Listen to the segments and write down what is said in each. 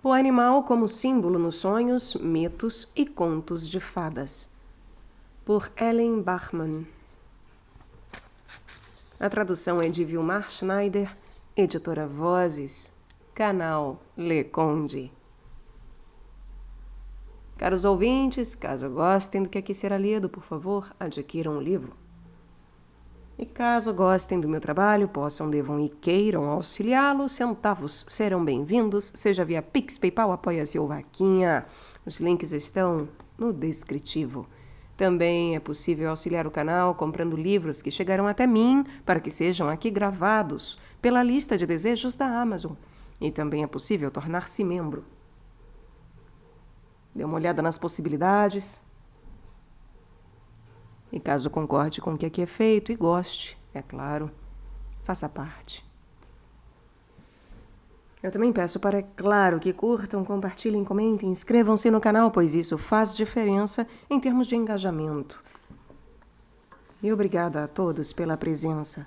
O animal como símbolo nos sonhos, mitos e contos de fadas. Por Ellen Bachman. A tradução é de Vilmar Schneider, editora Vozes, canal Le Conde. Caros ouvintes, caso gostem do que aqui será lido, por favor, adquiram o livro. E caso gostem do meu trabalho, possam, devam e queiram auxiliá-lo, centavos serão bem-vindos, seja via Pix, PayPal, Apoia-se ou Vaquinha. Os links estão no descritivo. Também é possível auxiliar o canal comprando livros que chegaram até mim para que sejam aqui gravados pela lista de desejos da Amazon. E também é possível tornar-se membro. Dê uma olhada nas possibilidades. E caso concorde com o que aqui é feito e goste, é claro, faça parte. Eu também peço para, claro, que curtam, compartilhem, comentem, inscrevam-se no canal, pois isso faz diferença em termos de engajamento. E obrigada a todos pela presença.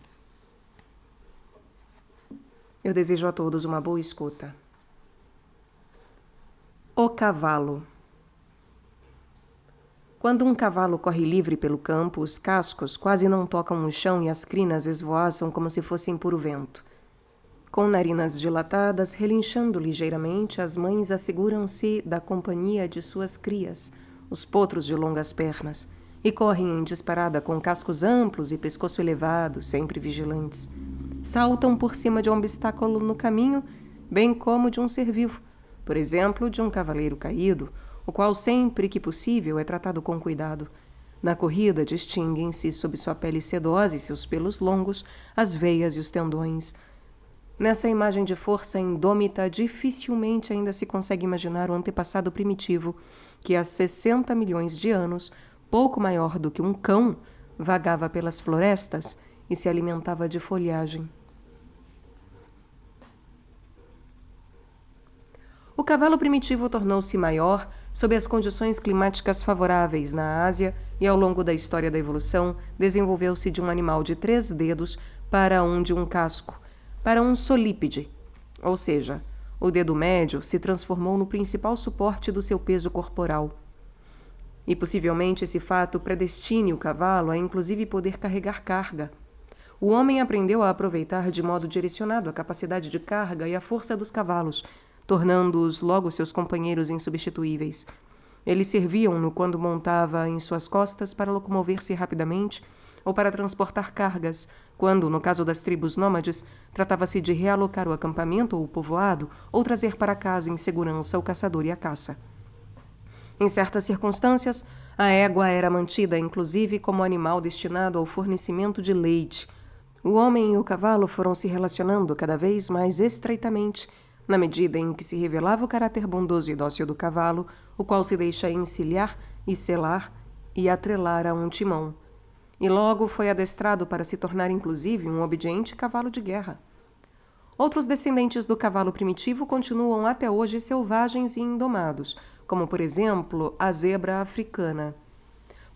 Eu desejo a todos uma boa escuta. O cavalo. Quando um cavalo corre livre pelo campo, os cascos quase não tocam o chão e as crinas esvoaçam como se fossem puro vento. Com narinas dilatadas, relinchando ligeiramente, as mães asseguram-se da companhia de suas crias, os potros de longas pernas, e correm em disparada com cascos amplos e pescoço elevado, sempre vigilantes. Saltam por cima de um obstáculo no caminho, bem como de um ser vivo, por exemplo, de um cavaleiro caído, o qual sempre que possível é tratado com cuidado. Na corrida distinguem-se sob sua pele sedosa e seus pelos longos as veias e os tendões. Nessa imagem de força indômita, dificilmente ainda se consegue imaginar o antepassado primitivo que há 60 milhões de anos, pouco maior do que um cão, vagava pelas florestas e se alimentava de folhagem. O cavalo primitivo tornou-se maior sob as condições climáticas favoráveis na Ásia e, ao longo da história da evolução, desenvolveu-se de um animal de 3 dedos para um de um casco, para um solípede, ou seja, o dedo médio se transformou no principal suporte do seu peso corporal. E possivelmente esse fato predestine o cavalo a inclusive poder carregar carga. O homem aprendeu a aproveitar de modo direcionado a capacidade de carga e a força dos cavalos, tornando-os logo seus companheiros insubstituíveis. Eles serviam-no quando montava em suas costas para locomover-se rapidamente ou para transportar cargas, quando, no caso das tribos nômades, tratava-se de realocar o acampamento ou o povoado ou trazer para casa em segurança o caçador e a caça. Em certas circunstâncias, a égua era mantida, inclusive, como animal destinado ao fornecimento de leite. O homem e o cavalo foram se relacionando cada vez mais estreitamente, na medida em que se revelava o caráter bondoso e dócil do cavalo, o qual se deixa encilhar e selar e atrelar a um timão. E logo foi adestrado para se tornar inclusive um obediente cavalo de guerra. Outros descendentes do cavalo primitivo continuam até hoje selvagens e indomados, como por exemplo a zebra africana.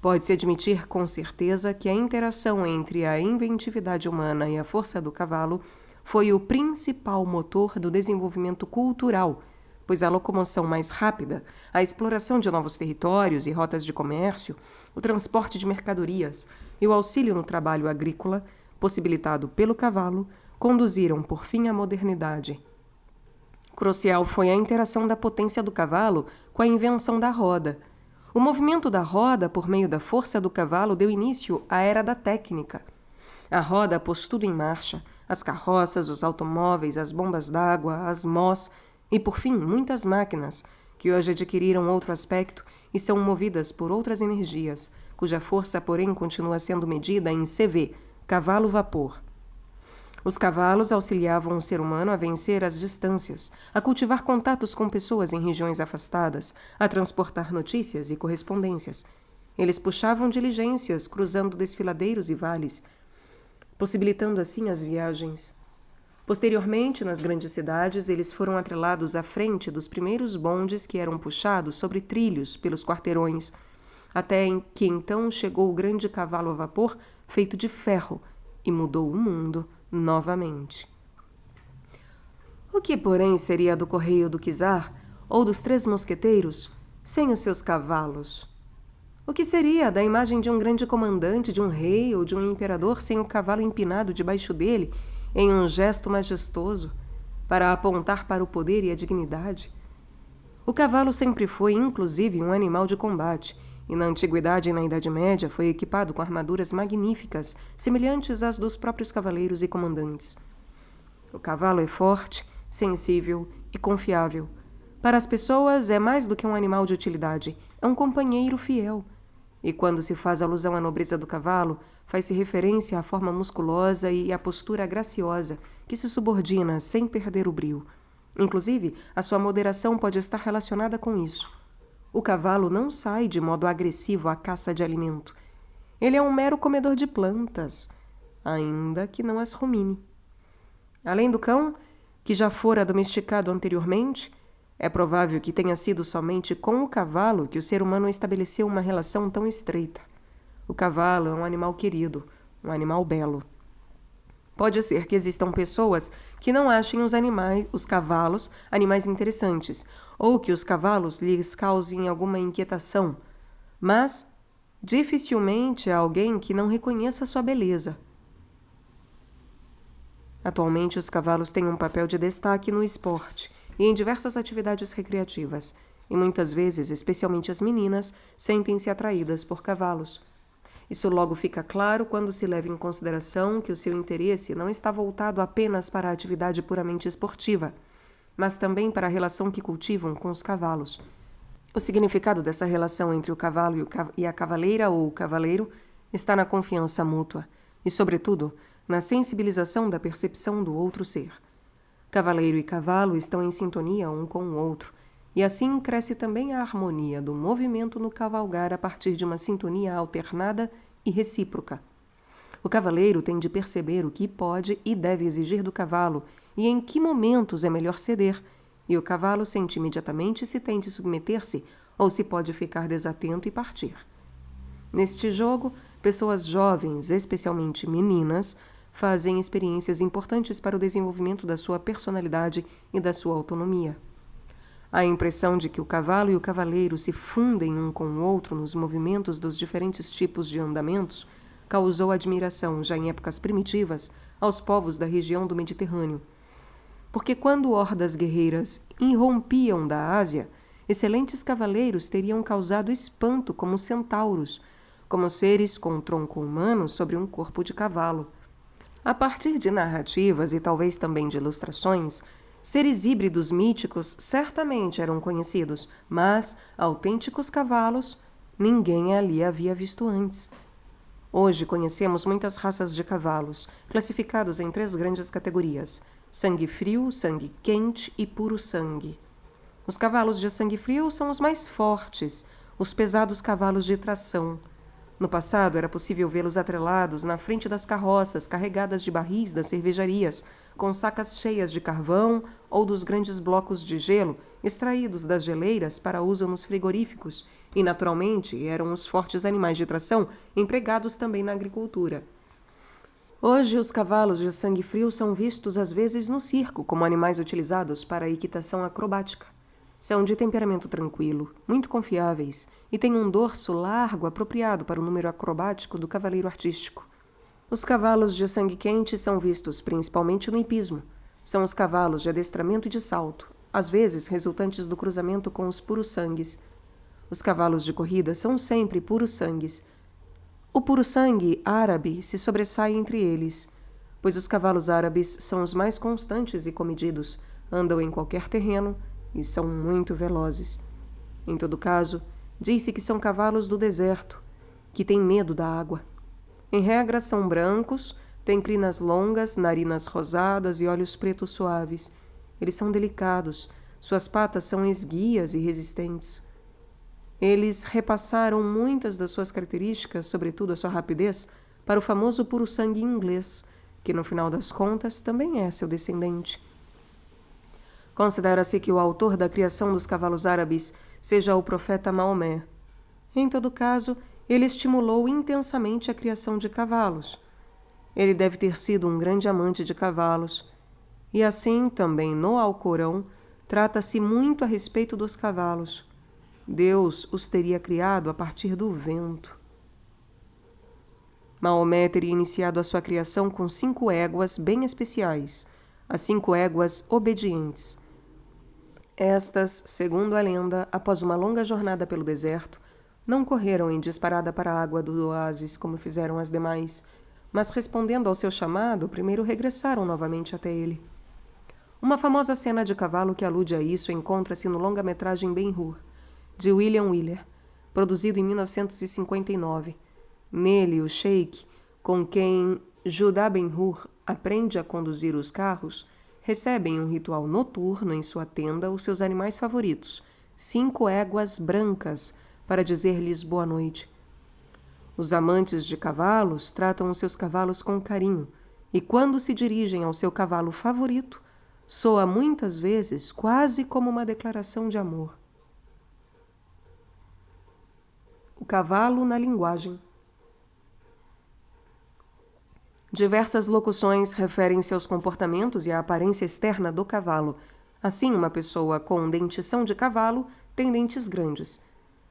Pode-se admitir com certeza que a interação entre a inventividade humana e a força do cavalo foi o principal motor do desenvolvimento cultural, pois a locomoção mais rápida, a exploração de novos territórios e rotas de comércio, o transporte de mercadorias e o auxílio no trabalho agrícola, possibilitado pelo cavalo, conduziram por fim à modernidade. Crucial foi a interação da potência do cavalo com a invenção da roda. O movimento da roda, por meio da força do cavalo, deu início à era da técnica. A roda pôs tudo em marcha, as carroças, os automóveis, as bombas d'água, as mós e, por fim, muitas máquinas, que hoje adquiriram outro aspecto e são movidas por outras energias, cuja força, porém, continua sendo medida em CV, cavalo-vapor. Os cavalos auxiliavam o ser humano a vencer as distâncias, a cultivar contatos com pessoas em regiões afastadas, a transportar notícias e correspondências. Eles puxavam diligências, cruzando desfiladeiros e vales, possibilitando assim as viagens. Posteriormente, nas grandes cidades, eles foram atrelados à frente dos primeiros bondes que eram puxados sobre trilhos pelos quarteirões, até que então chegou o grande cavalo a vapor feito de ferro e mudou o mundo novamente. O que, porém, seria do correio do czar ou dos Três Mosqueteiros sem os seus cavalos? O que seria da imagem de um grande comandante, de um rei ou de um imperador sem o cavalo empinado debaixo dele em um gesto majestoso para apontar para o poder e a dignidade? O cavalo sempre foi, inclusive, um animal de combate, e na Antiguidade e na Idade Média foi equipado com armaduras magníficas, semelhantes às dos próprios cavaleiros e comandantes. O cavalo é forte, sensível e confiável. Para as pessoas, é mais do que um animal de utilidade, é um companheiro fiel. E quando se faz alusão à nobreza do cavalo, faz-se referência à forma musculosa e à postura graciosa, que se subordina sem perder o brio. Inclusive, a sua moderação pode estar relacionada com isso. O cavalo não sai de modo agressivo à caça de alimento. Ele é um mero comedor de plantas, ainda que não as rumine. Além do cão, que já fora domesticado anteriormente, é provável que tenha sido somente com o cavalo que o ser humano estabeleceu uma relação tão estreita. O cavalo é um animal querido, um animal belo. Pode ser que existam pessoas que não achem os cavalos, animais interessantes, ou que os cavalos lhes causem alguma inquietação, mas dificilmente há alguém que não reconheça sua beleza. Atualmente, os cavalos têm um papel de destaque no esporte e em diversas atividades recreativas, e muitas vezes, especialmente as meninas, sentem-se atraídas por cavalos. Isso logo fica claro quando se leva em consideração que o seu interesse não está voltado apenas para a atividade puramente esportiva, mas também para a relação que cultivam com os cavalos. O significado dessa relação entre o cavalo e a cavaleira ou o cavaleiro está na confiança mútua e, sobretudo, na sensibilização da percepção do outro ser. Cavaleiro e cavalo estão em sintonia um com o outro, e assim cresce também a harmonia do movimento no cavalgar a partir de uma sintonia alternada e recíproca. O cavaleiro tem de perceber o que pode e deve exigir do cavalo e em que momentos é melhor ceder, e o cavalo sente imediatamente se tem de submeter-se ou se pode ficar desatento e partir. Neste jogo, pessoas jovens, especialmente meninas, fazem experiências importantes para o desenvolvimento da sua personalidade e da sua autonomia. A impressão de que o cavalo e o cavaleiro se fundem um com o outro nos movimentos dos diferentes tipos de andamentos causou admiração, já em épocas primitivas, aos povos da região do Mediterrâneo. Porque quando hordas guerreiras irrompiam da Ásia, excelentes cavaleiros teriam causado espanto como centauros, como seres com tronco humano sobre um corpo de cavalo. A partir de narrativas e talvez também de ilustrações, seres híbridos míticos certamente eram conhecidos, mas autênticos cavalos ninguém ali havia visto antes. Hoje conhecemos muitas raças de cavalos, classificados em 3 grandes categorias: sangue frio, sangue quente e puro sangue. Os cavalos de sangue frio são os mais fortes, os pesados cavalos de tração. No passado, era possível vê-los atrelados na frente das carroças carregadas de barris das cervejarias, com sacas cheias de carvão ou dos grandes blocos de gelo extraídos das geleiras para uso nos frigoríficos, e, naturalmente, eram os fortes animais de tração empregados também na agricultura. Hoje, os cavalos de sangue frio são vistos às vezes no circo como animais utilizados para a equitação acrobática. São de temperamento tranquilo, muito confiáveis e têm um dorso largo apropriado para o número acrobático do cavaleiro artístico. Os cavalos de sangue quente são vistos principalmente no hipismo. São os cavalos de adestramento e de salto, às vezes resultantes do cruzamento com os puros-sangues. Os cavalos de corrida são sempre puros-sangues. O puro-sangue árabe se sobressai entre eles, pois os cavalos árabes são os mais constantes e comedidos, andam em qualquer terreno e são muito velozes. Em todo caso, diz-se que são cavalos do deserto, que têm medo da água. Em regra, são brancos, têm crinas longas, narinas rosadas e olhos pretos suaves. Eles são delicados, suas patas são esguias e resistentes. Eles repassaram muitas das suas características, sobretudo a sua rapidez, para o famoso puro-sangue inglês, que no final das contas também é seu descendente. Considera-se que o autor da criação dos cavalos árabes seja o profeta Maomé. Em todo caso, ele estimulou intensamente a criação de cavalos. Ele deve ter sido um grande amante de cavalos. E assim, também no Alcorão, trata-se muito a respeito dos cavalos. Deus os teria criado a partir do vento. Maomé teria iniciado a sua criação com 5 éguas bem especiais, as 5 éguas obedientes. Estas, segundo a lenda, após uma longa jornada pelo deserto, não correram em disparada para a água do oásis como fizeram as demais, mas respondendo ao seu chamado, primeiro regressaram novamente até ele. Uma famosa cena de cavalo que alude a isso encontra-se no longa-metragem Ben-Hur, de William Wyler, produzido em 1959. Nele, o sheik, com quem Judá Ben-Hur aprende a conduzir os carros, recebe em um ritual noturno em sua tenda os seus animais favoritos, 5 éguas brancas, para dizer-lhes boa noite. Os amantes de cavalos tratam os seus cavalos com carinho, e quando se dirigem ao seu cavalo favorito, soa muitas vezes quase como uma declaração de amor. O cavalo na linguagem. Diversas locuções referem-se aos comportamentos e à aparência externa do cavalo. Assim, uma pessoa com dentição de cavalo tem dentes grandes.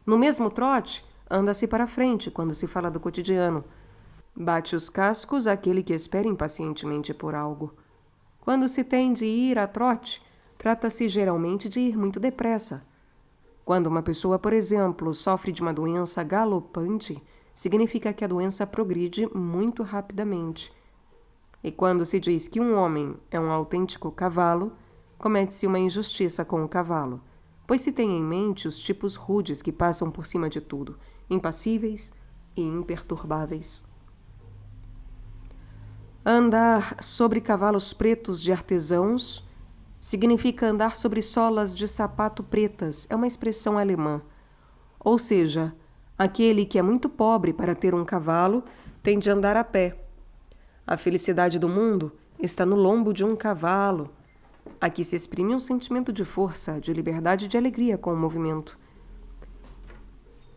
No mesmo trote, anda-se para frente quando se fala do cotidiano. Bate os cascos aquele que espera impacientemente por algo. Quando se tem de ir a trote, trata-se geralmente de ir muito depressa. Quando uma pessoa, por exemplo, sofre de uma doença galopante, significa que a doença progride muito rapidamente. E quando se diz que um homem é um autêntico cavalo, comete-se uma injustiça com o cavalo, pois se tem em mente os tipos rudes que passam por cima de tudo, impassíveis e imperturbáveis. Andar sobre cavalos pretos de artesãos significa andar sobre solas de sapato pretas, é uma expressão alemã. Ou seja, aquele que é muito pobre para ter um cavalo tem de andar a pé. A felicidade do mundo está no lombo de um cavalo. Aqui se exprime um sentimento de força, de liberdade e de alegria com o movimento.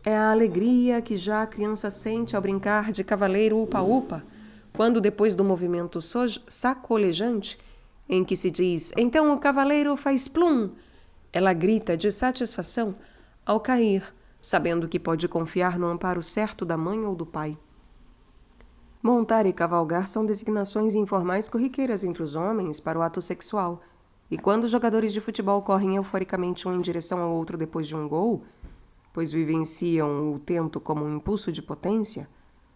É a alegria que já a criança sente ao brincar de cavaleiro upa-upa, quando depois do movimento sacolejante, em que se diz, então o cavaleiro faz plum, ela grita de satisfação ao cair, sabendo que pode confiar no amparo certo da mãe ou do pai. Montar e cavalgar são designações informais corriqueiras entre os homens para o ato sexual, e quando os jogadores de futebol correm euforicamente um em direção ao outro depois de um gol, pois vivenciam o tento como um impulso de potência,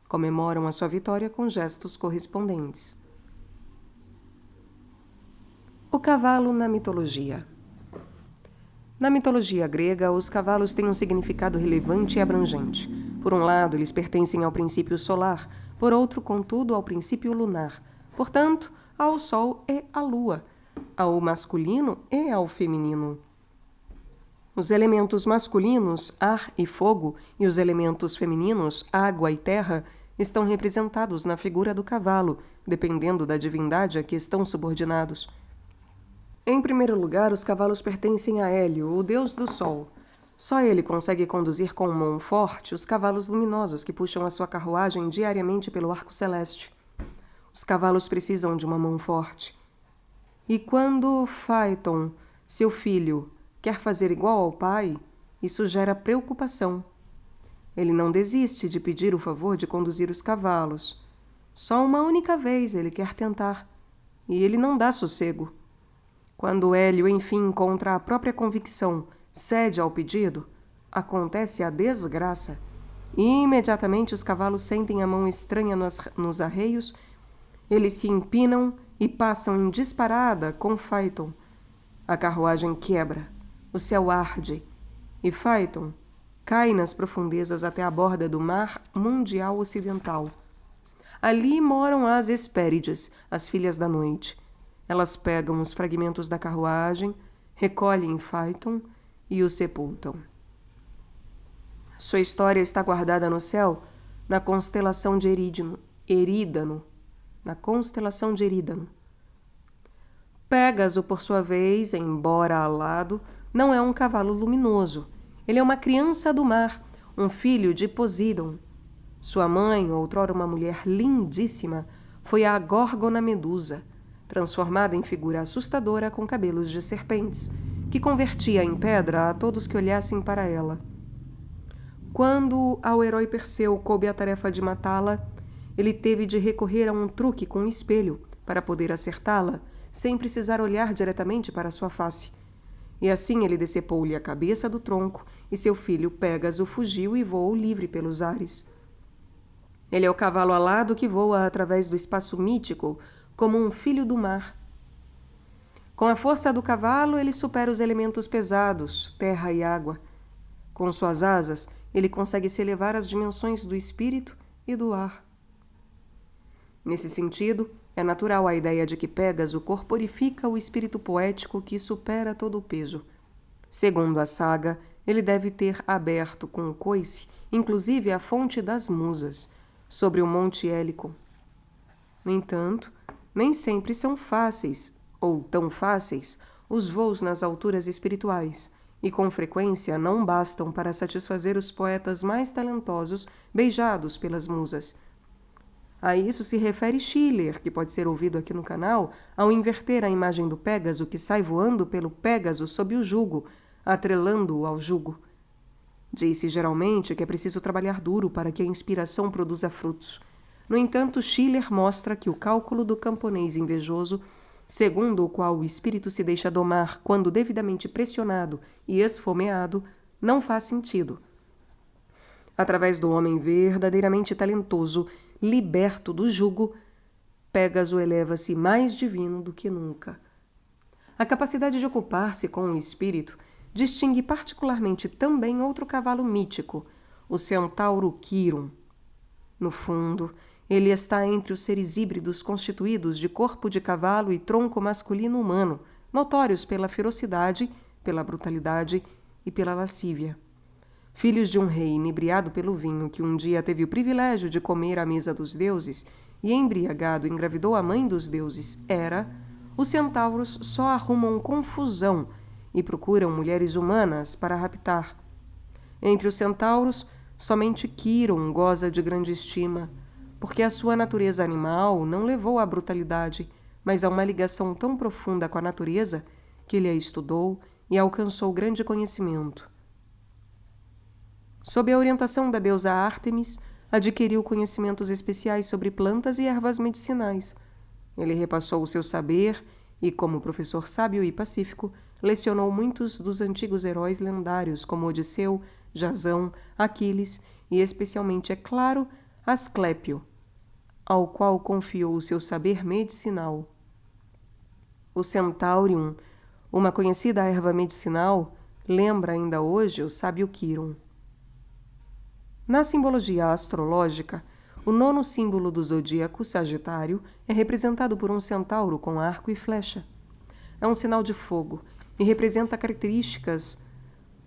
comemoram a sua vitória com gestos correspondentes. O cavalo na mitologia. Na mitologia grega, os cavalos têm um significado relevante e abrangente. Por um lado, eles pertencem ao princípio solar, por outro, contudo, ao princípio lunar. Portanto, ao sol e à lua, ao masculino e ao feminino. Os elementos masculinos, ar e fogo, e os elementos femininos, água e terra, estão representados na figura do cavalo, dependendo da divindade a que estão subordinados. Em primeiro lugar, os cavalos pertencem a Hélio, o deus do sol. Só ele consegue conduzir com mão forte os cavalos luminosos que puxam a sua carruagem diariamente pelo arco celeste. Os cavalos precisam de uma mão forte. E quando Phaeton, seu filho, quer fazer igual ao pai, isso gera preocupação. Ele não desiste de pedir o favor de conduzir os cavalos. Só uma única vez ele quer tentar, e ele não dá sossego. Quando Hélio, enfim, encontra a própria convicção, cede ao pedido, acontece a desgraça. E imediatamente os cavalos sentem a mão estranha nos arreios, eles se empinam e passam em disparada com Phaeton. A carruagem quebra, o céu arde, e Phaeton cai nas profundezas até a borda do mar mundial ocidental. Ali moram as Hespérides, as filhas da noite. Elas pegam os fragmentos da carruagem, recolhem Phaeton e o sepultam. Sua história está guardada no céu, na constelação de Erídano. Na constelação de Erídano. Pégaso, por sua vez, embora alado, não é um cavalo luminoso. Ele é uma criança do mar, um filho de Poseidon. Sua mãe, outrora uma mulher lindíssima, foi a Górgona Medusa, transformada em figura assustadora com cabelos de serpentes, que convertia em pedra a todos que olhassem para ela. Quando ao herói Perseu coube a tarefa de matá-la, ele teve de recorrer a um truque com um espelho para poder acertá-la, sem precisar olhar diretamente para sua face. E assim ele decepou-lhe a cabeça do tronco, e seu filho Pégaso fugiu e voou livre pelos ares. Ele é o cavalo alado que voa através do espaço mítico, como um filho do mar. Com a força do cavalo, ele supera os elementos pesados, terra e água. Com suas asas, ele consegue se elevar às dimensões do espírito e do ar. Nesse sentido, é natural a ideia de que Pégaso corporifica o espírito poético que supera todo o peso. Segundo a saga, ele deve ter aberto com o coice, inclusive a fonte das musas, sobre o Monte Hélico. No entanto, nem sempre são fáceis, ou tão fáceis, os voos nas alturas espirituais, e com frequência não bastam para satisfazer os poetas mais talentosos beijados pelas musas. A isso se refere Schiller, que pode ser ouvido aqui no canal, ao inverter a imagem do Pégaso que sai voando pelo Pégaso sob o jugo, atrelando-o ao jugo. Diz-se geralmente que é preciso trabalhar duro para que a inspiração produza frutos. No entanto, Schiller mostra que o cálculo do camponês invejoso, segundo o qual o espírito se deixa domar quando devidamente pressionado e esfomeado, não faz sentido. Através do homem verdadeiramente talentoso, liberto do jugo, Pégaso eleva-se mais divino do que nunca. A capacidade de ocupar-se com o espírito distingue particularmente também outro cavalo mítico, o centauro Quirum. No fundo, ele está entre os seres híbridos constituídos de corpo de cavalo e tronco masculino humano, notórios pela ferocidade, pela brutalidade e pela lascívia. Filhos de um rei inebriado pelo vinho que um dia teve o privilégio de comer à mesa dos deuses e embriagado engravidou a mãe dos deuses, Hera, os centauros só arrumam confusão e procuram mulheres humanas para raptar. Entre os centauros, somente Quiron goza de grande estima, porque a sua natureza animal não levou à brutalidade, mas a uma ligação tão profunda com a natureza que ele a estudou e alcançou grande conhecimento. Sob a orientação da deusa Ártemis, adquiriu conhecimentos especiais sobre plantas e ervas medicinais. Ele repassou o seu saber e, como professor sábio e pacífico, lecionou muitos dos antigos heróis lendários, como Odisseu, Jasão, Aquiles e, especialmente, é claro, Asclépio, ao qual confiou o seu saber medicinal. O Centaurium, uma conhecida erva medicinal, lembra ainda hoje o sábio Quiron. Na simbologia astrológica, o nono símbolo do zodíaco, Sagitário, é representado por um centauro com arco e flecha. É um sinal de fogo e representa características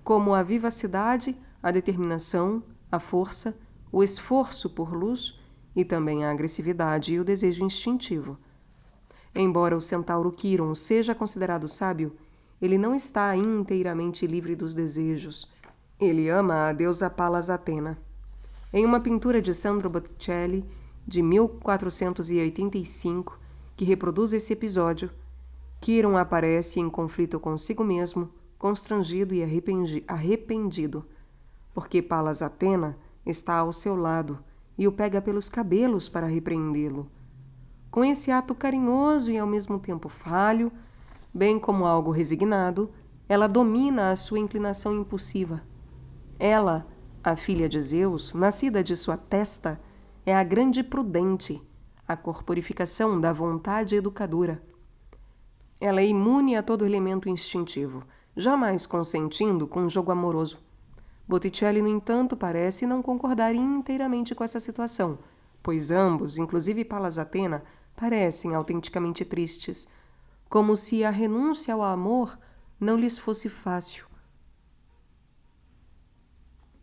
como a vivacidade, a determinação, a força, o esforço por luz e também a agressividade e o desejo instintivo. Embora o centauro Quiron seja considerado sábio, ele não está inteiramente livre dos desejos. Ele ama a deusa Palas Atena. Em uma pintura de Sandro Botticelli, de 1485, que reproduz esse episódio, Quiron aparece em conflito consigo mesmo, constrangido e arrependido, porque Palas Atena está ao seu lado e o pega pelos cabelos para repreendê-lo. Com esse ato carinhoso e ao mesmo tempo falho, bem como algo resignado, ela domina a sua inclinação impulsiva. Ela, a filha de Zeus, nascida de sua testa, é a grande prudente, a corporificação da vontade educadora. Ela é imune a todo elemento instintivo, jamais consentindo com um jogo amoroso. Botticelli, no entanto, parece não concordar inteiramente com essa situação, pois ambos, inclusive Palas Atena, parecem autenticamente tristes, como se a renúncia ao amor não lhes fosse fácil.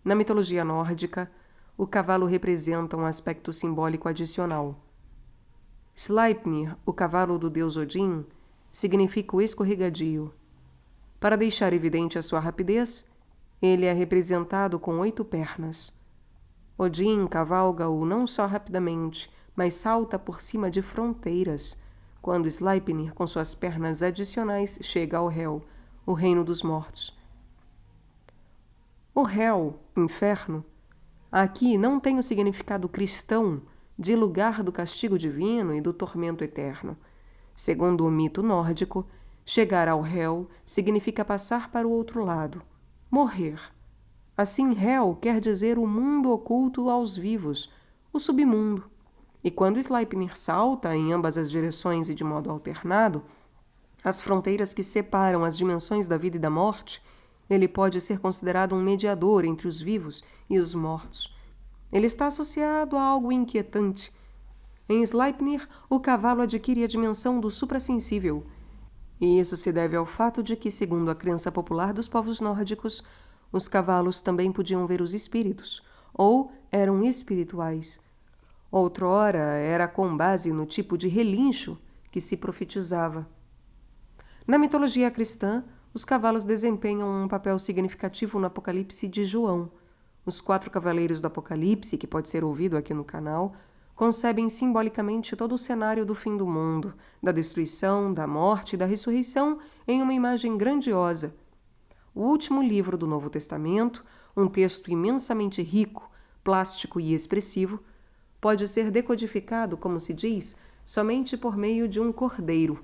Na mitologia nórdica, o cavalo representa um aspecto simbólico adicional. Sleipnir, o cavalo do deus Odin, significa o escorregadio. Para deixar evidente a sua rapidez, ele é representado com 8 pernas. Odin cavalga-o não só rapidamente, mas salta por cima de fronteiras, quando Sleipnir, com suas pernas adicionais, chega ao réu, o reino dos mortos. O Hel, inferno, aqui não tem o significado cristão de lugar do castigo divino e do tormento eterno. Segundo o mito nórdico, chegar ao Hel significa passar para o outro lado, morrer. Assim, Hel quer dizer o mundo oculto aos vivos, o submundo. E quando Sleipnir salta em ambas as direções e de modo alternado, as fronteiras que separam as dimensões da vida e da morte, ele pode ser considerado um mediador entre os vivos e os mortos. Ele está associado a algo inquietante. Em Sleipnir, o cavalo adquire a dimensão do suprassensível. E isso se deve ao fato de que, segundo a crença popular dos povos nórdicos, os cavalos também podiam ver os espíritos, ou eram espirituais. Outrora, era com base no tipo de relincho que se profetizava. Na mitologia cristã, os cavalos desempenham um papel significativo no Apocalipse de João. Os 4 cavaleiros do Apocalipse, que pode ser ouvido aqui no canal, concebem simbolicamente todo o cenário do fim do mundo, da destruição, da morte e da ressurreição em uma imagem grandiosa. O último livro do Novo Testamento, um texto imensamente rico, plástico e expressivo, pode ser decodificado, como se diz, somente por meio de um cordeiro.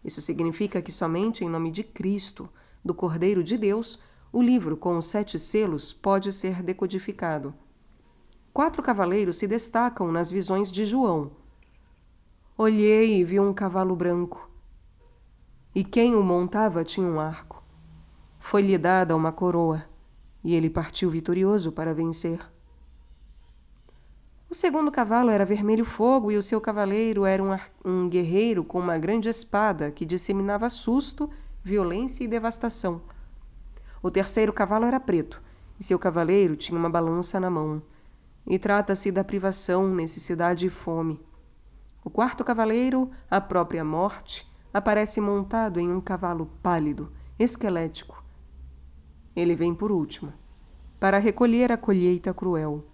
Isso significa que somente em nome de Cristo, do Cordeiro de Deus, o livro com os 7 selos pode ser decodificado. 4 cavaleiros se destacam nas visões de João. Olhei e vi um cavalo branco, e quem o montava tinha um arco. Foi-lhe dada uma coroa, e ele partiu vitorioso para vencer. O segundo cavalo era vermelho fogo e o seu cavaleiro era um guerreiro com uma grande espada que disseminava susto, violência e devastação. O terceiro cavalo era preto e seu cavaleiro tinha uma balança na mão. E trata-se da privação, necessidade e fome. O quarto cavaleiro, a própria morte, aparece montado em um cavalo pálido, esquelético. Ele vem por último, para recolher a colheita cruel.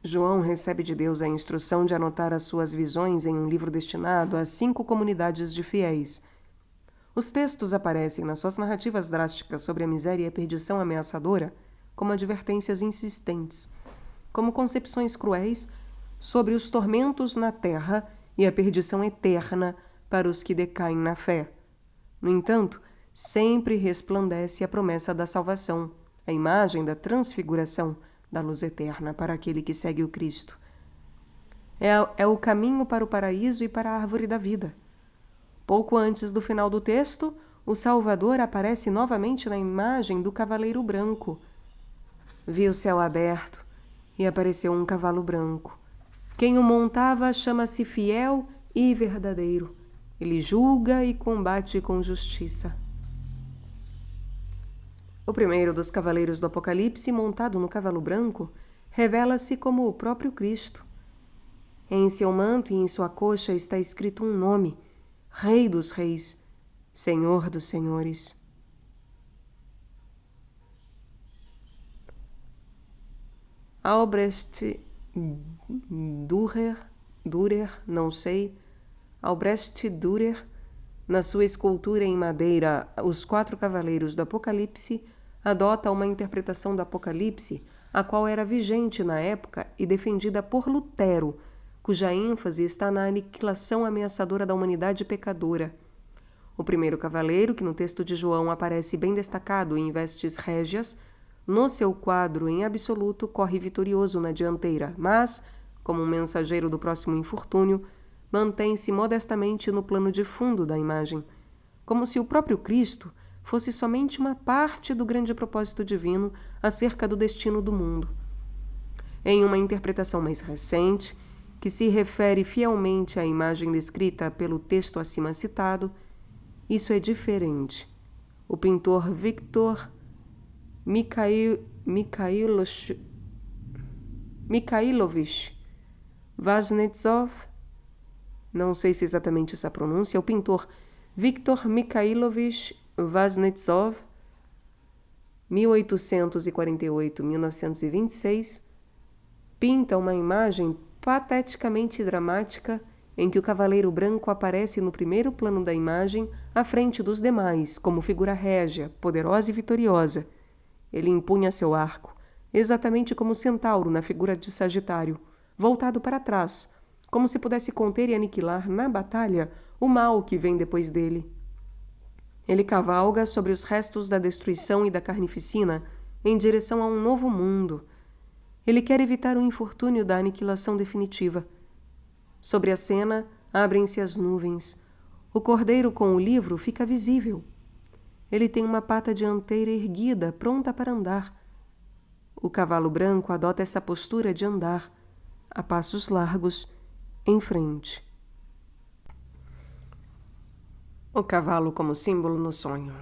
João recebe de Deus a instrução de anotar as suas visões em um livro destinado a 5 comunidades de fiéis. Os textos aparecem nas suas narrativas drásticas sobre a miséria e a perdição ameaçadora como advertências insistentes, como concepções cruéis sobre os tormentos na terra e a perdição eterna para os que decaem na fé. No entanto, sempre resplandece a promessa da salvação, a imagem da transfiguração, da luz eterna para aquele que segue o Cristo. É o caminho para o paraíso e para a árvore da vida. Pouco antes do final do texto, o Salvador aparece novamente na imagem do cavaleiro branco. Vi o céu aberto e apareceu um cavalo branco. Quem o montava chama-se Fiel e Verdadeiro. Ele julga e combate com justiça. O primeiro dos cavaleiros do Apocalipse, montado no cavalo branco, revela-se como o próprio Cristo. Em seu manto e em sua coxa está escrito um nome: Rei dos Reis, Senhor dos Senhores. Albrecht Dürer, não sei, Albrecht Dürer, na sua escultura em madeira Os 4 Cavaleiros do Apocalipse, adota uma interpretação do Apocalipse, a qual era vigente na época e defendida por Lutero, cuja ênfase está na aniquilação ameaçadora da humanidade pecadora. O primeiro cavaleiro, que no texto de João aparece bem destacado em vestes régias, no seu quadro em absoluto corre vitorioso na dianteira, mas, como um mensageiro do próximo infortúnio, mantém-se modestamente no plano de fundo da imagem, como se o próprio Cristo fosse somente uma parte do grande propósito divino acerca do destino do mundo. Em uma interpretação mais recente, que se refere fielmente à imagem descrita pelo texto acima citado, isso é diferente. O pintor Viktor Mikhailovich Vaznetsov, não sei se exatamente essa pronúncia, o pintor Viktor Mikhailovich Vaznetsov, 1848-1926, pinta uma imagem pateticamente dramática em que o cavaleiro branco aparece no primeiro plano da imagem, à frente dos demais, como figura régia, poderosa e vitoriosa. Ele empunha seu arco, exatamente como o centauro na figura de Sagitário, voltado para trás, como se pudesse conter e aniquilar na batalha o mal que vem depois dele. Ele cavalga sobre os restos da destruição e da carnificina em direção a um novo mundo. Ele quer evitar o infortúnio da aniquilação definitiva. Sobre a cena, abrem-se as nuvens. O cordeiro com o livro fica visível. Ele tem uma pata dianteira erguida, pronta para andar. O cavalo branco adota essa postura de andar, a passos largos, em frente. O cavalo como símbolo no sonho.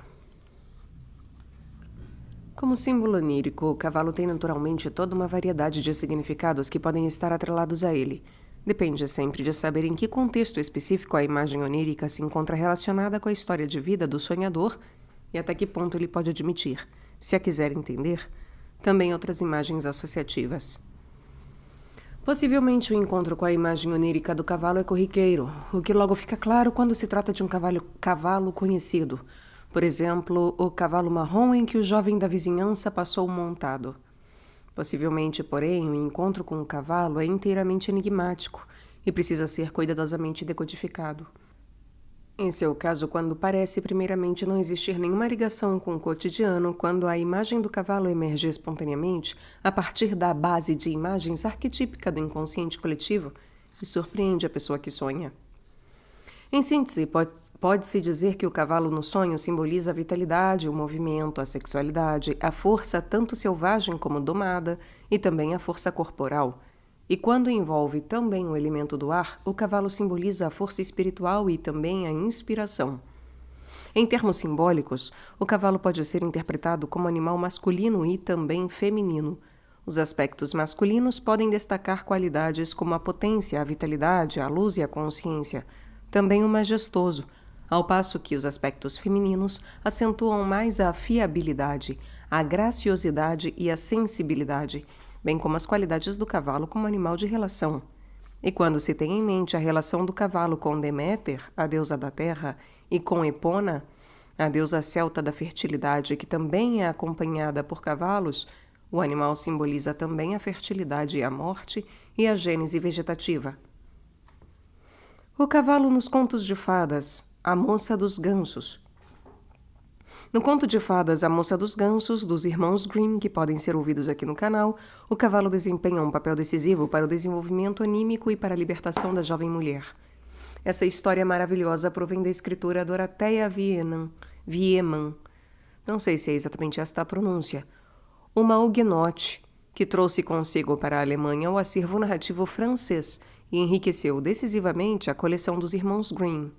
Como símbolo onírico, o cavalo tem naturalmente toda uma variedade de significados que podem estar atrelados a ele. Depende sempre de saber em que contexto específico a imagem onírica se encontra relacionada com a história de vida do sonhador e até que ponto ele pode admitir, se a quiser entender, também outras imagens associativas. Possivelmente o encontro com a imagem onírica do cavalo é corriqueiro, o que logo fica claro quando se trata de um cavalo conhecido. Por exemplo, o cavalo marrom em que o jovem da vizinhança passou montado. Possivelmente, porém, o encontro com o cavalo é inteiramente enigmático e precisa ser cuidadosamente decodificado. Em seu caso, quando parece primeiramente não existir nenhuma ligação com o cotidiano, quando a imagem do cavalo emerge espontaneamente a partir da base de imagens arquetípica do inconsciente coletivo e surpreende a pessoa que sonha. Em síntese, pode-se dizer que o cavalo no sonho simboliza a vitalidade, o movimento, a sexualidade, a força tanto selvagem como domada e também a força corporal. E quando envolve também o elemento do ar, o cavalo simboliza a força espiritual e também a inspiração. Em termos simbólicos, o cavalo pode ser interpretado como animal masculino e também feminino. Os aspectos masculinos podem destacar qualidades como a potência, a vitalidade, a luz e a consciência, também o majestoso, ao passo que os aspectos femininos acentuam mais a fiabilidade, a graciosidade e a sensibilidade, bem como as qualidades do cavalo como animal de relação. E quando se tem em mente a relação do cavalo com Deméter, a deusa da terra, e com Epona, a deusa celta da fertilidade, que também é acompanhada por cavalos, o animal simboliza também a fertilidade e a morte e a gênese vegetativa. O cavalo nos contos de fadas, a moça dos gansos. No conto de fadas A Moça dos Gansos, dos irmãos Grimm, que podem ser ouvidos aqui no canal, o cavalo desempenha um papel decisivo para o desenvolvimento anímico e para a libertação da jovem mulher. Essa história maravilhosa provém da escritora Dorothea Wieman, não sei se é exatamente esta a pronúncia, uma huguenote que trouxe consigo para a Alemanha o acervo narrativo francês e enriqueceu decisivamente a coleção dos irmãos Grimm.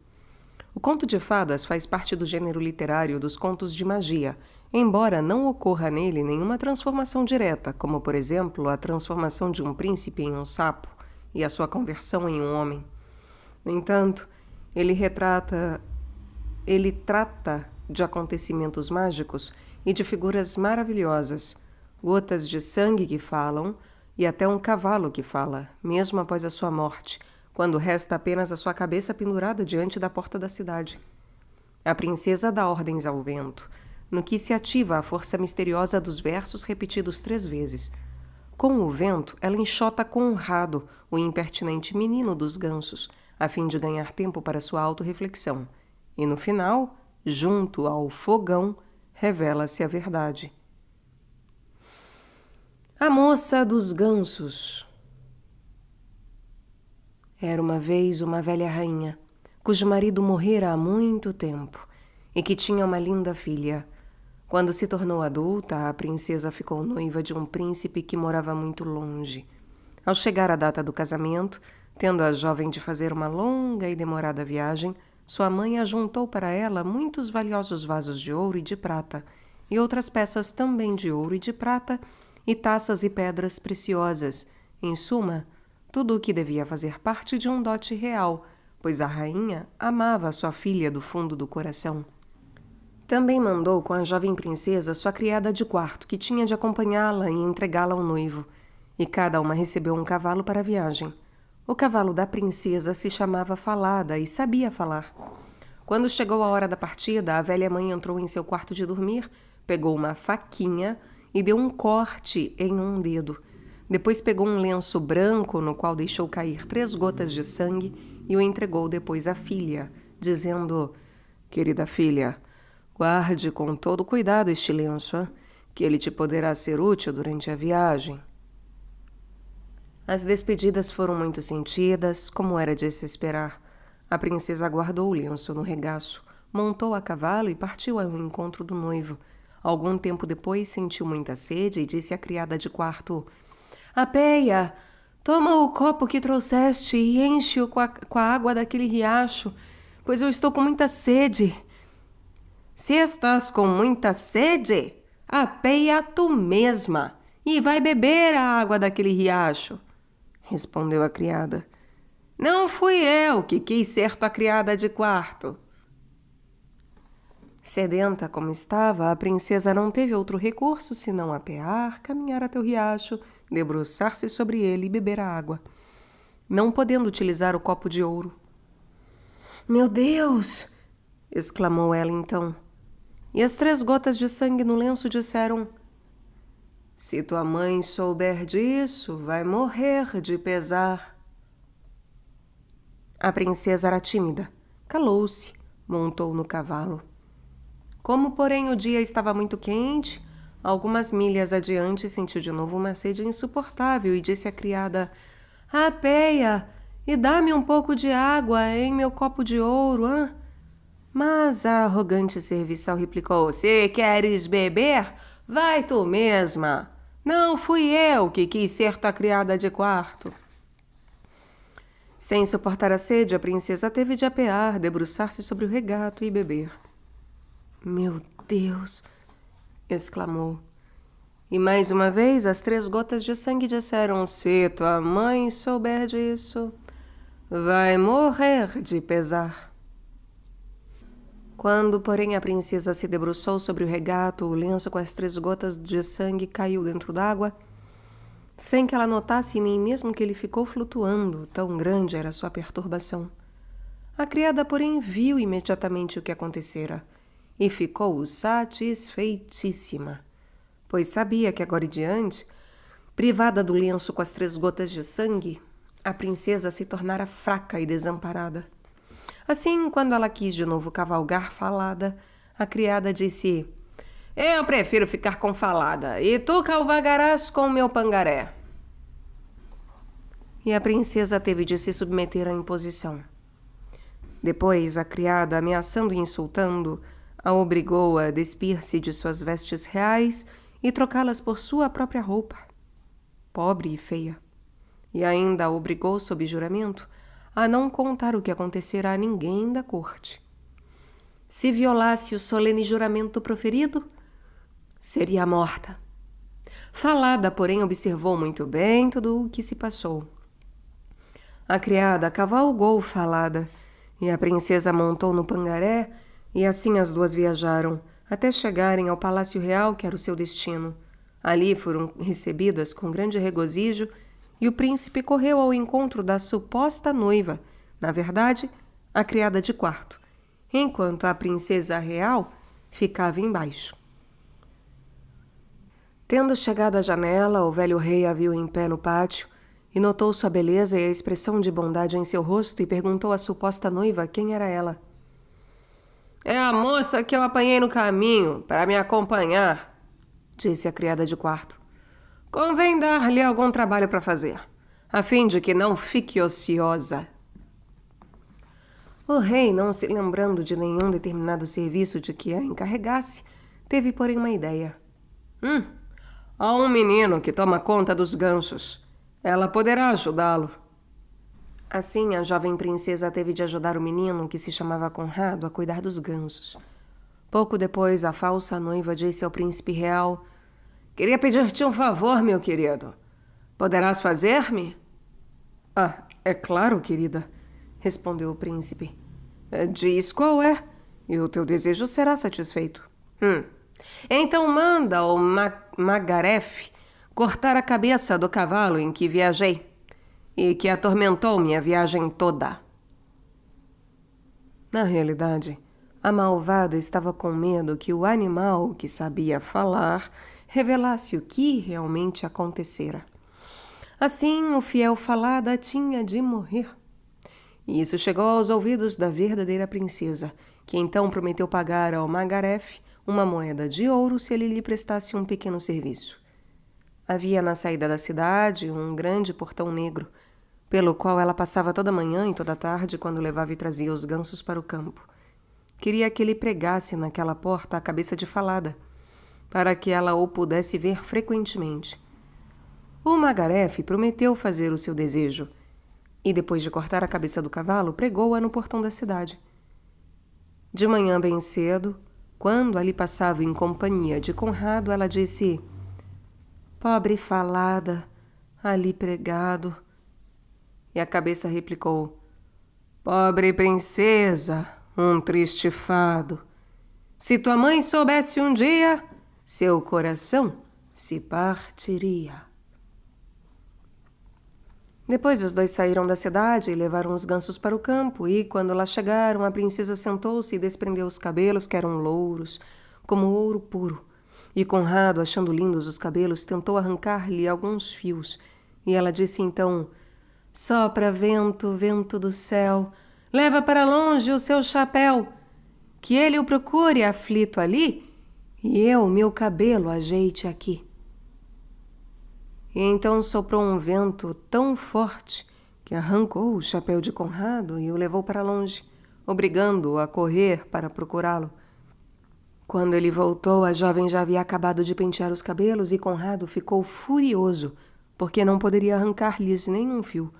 O conto de fadas faz parte do gênero literário dos contos de magia, embora não ocorra nele nenhuma transformação direta, como, por exemplo, a transformação de um príncipe em um sapo e a sua conversão em um homem. No entanto, ele trata de acontecimentos mágicos e de figuras maravilhosas, gotas de sangue que falam e até um cavalo que fala, mesmo após a sua morte, quando resta apenas a sua cabeça pendurada diante da porta da cidade. A princesa dá ordens ao vento, no que se ativa a força misteriosa dos versos repetidos 3 vezes. Com o vento, ela enxota com um rado o impertinente menino dos gansos, a fim de ganhar tempo para sua autorreflexão. E no final, junto ao fogão, revela-se a verdade. A Moça dos Gansos. Era uma vez uma velha rainha, cujo marido morrera há muito tempo, e que tinha uma linda filha. Quando se tornou adulta, a princesa ficou noiva de um príncipe que morava muito longe. Ao chegar a data do casamento, tendo a jovem de fazer uma longa e demorada viagem, sua mãe ajuntou para ela muitos valiosos vasos de ouro e de prata, e outras peças também de ouro e de prata, e taças e pedras preciosas, em suma, tudo o que devia fazer parte de um dote real, pois a rainha amava sua filha do fundo do coração. Também mandou com a jovem princesa sua criada de quarto, que tinha de acompanhá-la e entregá-la ao noivo, e cada uma recebeu um cavalo para a viagem. O cavalo da princesa se chamava Falada e sabia falar. Quando chegou a hora da partida, a velha mãe entrou em seu quarto de dormir, pegou uma faquinha e deu um corte em um dedo. Depois pegou um lenço branco no qual deixou cair 3 gotas de sangue e o entregou depois à filha, dizendo: "Querida filha, guarde com todo cuidado este lenço, que ele te poderá ser útil durante a viagem." As despedidas foram muito sentidas, como era de se esperar. A princesa guardou o lenço no regaço, montou a cavalo e partiu ao encontro do noivo. Algum tempo depois sentiu muita sede e disse à criada de quarto: "Apeia, toma o copo que trouxeste e enche-o com a água daquele riacho, pois eu estou com muita sede." "Se estás com muita sede, apeia tu mesma e vai beber a água daquele riacho", respondeu a criada. "Não fui eu que quis ser tua criada de quarto." Sedenta como estava, a princesa não teve outro recurso senão apear, caminhar até o riacho, debruçar-se sobre ele e beber a água, não podendo utilizar o copo de ouro. "Meu Deus!" exclamou ela então. E as 3 gotas de sangue no lenço disseram: "Se tua mãe souber disso, vai morrer de pesar." A princesa era tímida. Calou-se, montou no cavalo. Como, porém, o dia estava muito quente, algumas milhas adiante sentiu de novo uma sede insuportável e disse à criada: "Apeia e dá-me um pouco de água em meu copo de ouro, hã?" Mas a arrogante serviçal replicou: "Se queres beber, vai tu mesma. Não fui eu que quis ser tua criada de quarto." Sem suportar a sede, a princesa teve de apear, debruçar-se sobre o regato e beber. "Meu Deus!" exclamou. E mais uma vez as 3 gotas de sangue disseram: "Se tua mãe souber disso, vai morrer de pesar." Quando, porém, a princesa se debruçou sobre o regato, o lenço com as 3 gotas de sangue caiu dentro d'água, sem que ela notasse nem mesmo que ele ficou flutuando, tão grande era sua perturbação. A criada, porém, viu imediatamente o que acontecera e ficou satisfeitíssima, pois sabia que agora em diante, privada do lenço com as 3 gotas de sangue, a princesa se tornara fraca e desamparada. Assim, quando ela quis de novo cavalgar Falada, a criada disse: "Eu prefiro ficar com Falada, e tu cavalgarás com meu pangaré." E a princesa teve de se submeter à imposição. Depois, a criada, ameaçando e insultando, a obrigou a despir-se de suas vestes reais e trocá-las por sua própria roupa, pobre e feia. E ainda a obrigou, sob juramento, a não contar o que acontecera a ninguém da corte. Se violasse o solene juramento proferido, seria morta. Falada, porém, observou muito bem tudo o que se passou. A criada cavalgou Falada, e a princesa montou no pangaré, e assim as 2 viajaram, até chegarem ao Palácio Real, que era o seu destino. Ali foram recebidas com grande regozijo, e o príncipe correu ao encontro da suposta noiva, na verdade, a criada de quarto, enquanto a princesa real ficava embaixo. Tendo chegado à janela, o velho rei a viu em pé no pátio e notou sua beleza e a expressão de bondade em seu rosto e perguntou à suposta noiva quem era ela. "É a moça que eu apanhei no caminho para me acompanhar", disse a criada de quarto. "Convém dar-lhe algum trabalho para fazer, a fim de que não fique ociosa." O rei, não se lembrando de nenhum determinado serviço de que a encarregasse, teve, porém, uma ideia. Há um menino que toma conta dos gansos. Ela poderá ajudá-lo." Assim, a jovem princesa teve de ajudar o menino, que se chamava Conrado, a cuidar dos gansos. Pouco depois, a falsa noiva disse ao príncipe real: "Queria pedir-te um favor, meu querido. Poderás fazer-me?" "Ah, é claro, querida", respondeu o príncipe. "Diz qual é, e o teu desejo será satisfeito." Então manda ao Magaref cortar a cabeça do cavalo em que viajei, e que atormentou minha viagem toda. Na realidade, a malvada estava com medo que o animal que sabia falar revelasse o que realmente acontecera. Assim, o fiel falada tinha de morrer. E isso chegou aos ouvidos da verdadeira princesa, que então prometeu pagar ao Magaref uma moeda de ouro se ele lhe prestasse um pequeno serviço. Havia na saída da cidade um grande portão negro, pelo qual ela passava toda manhã e toda tarde quando levava e trazia os gansos para o campo. Queria que ele pregasse naquela porta a cabeça de Falada, para que ela o pudesse ver frequentemente. O Magaref prometeu fazer o seu desejo, e depois de cortar a cabeça do cavalo, pregou-a no portão da cidade. De manhã bem cedo, quando ali passava em companhia de Conrado, ela disse: "Pobre Falada, ali pregado." E a cabeça replicou: "Pobre princesa, um triste fado. Se tua mãe soubesse um dia, seu coração se partiria." Depois os dois saíram da cidade e levaram os gansos para o campo, e, quando lá chegaram, a princesa sentou-se e desprendeu os cabelos, que eram louros, como ouro puro. E Conrado, achando lindos os cabelos, tentou arrancar-lhe alguns fios. E ela disse então: "Sopra, vento, vento do céu, leva para longe o seu chapéu, que ele o procure aflito ali, e eu meu cabelo ajeite aqui." E então soprou um vento tão forte que arrancou o chapéu de Conrado e o levou para longe, obrigando-o a correr para procurá-lo. Quando ele voltou, a jovem já havia acabado de pentear os cabelos e Conrado ficou furioso, porque não poderia arrancar-lhes nenhum fio.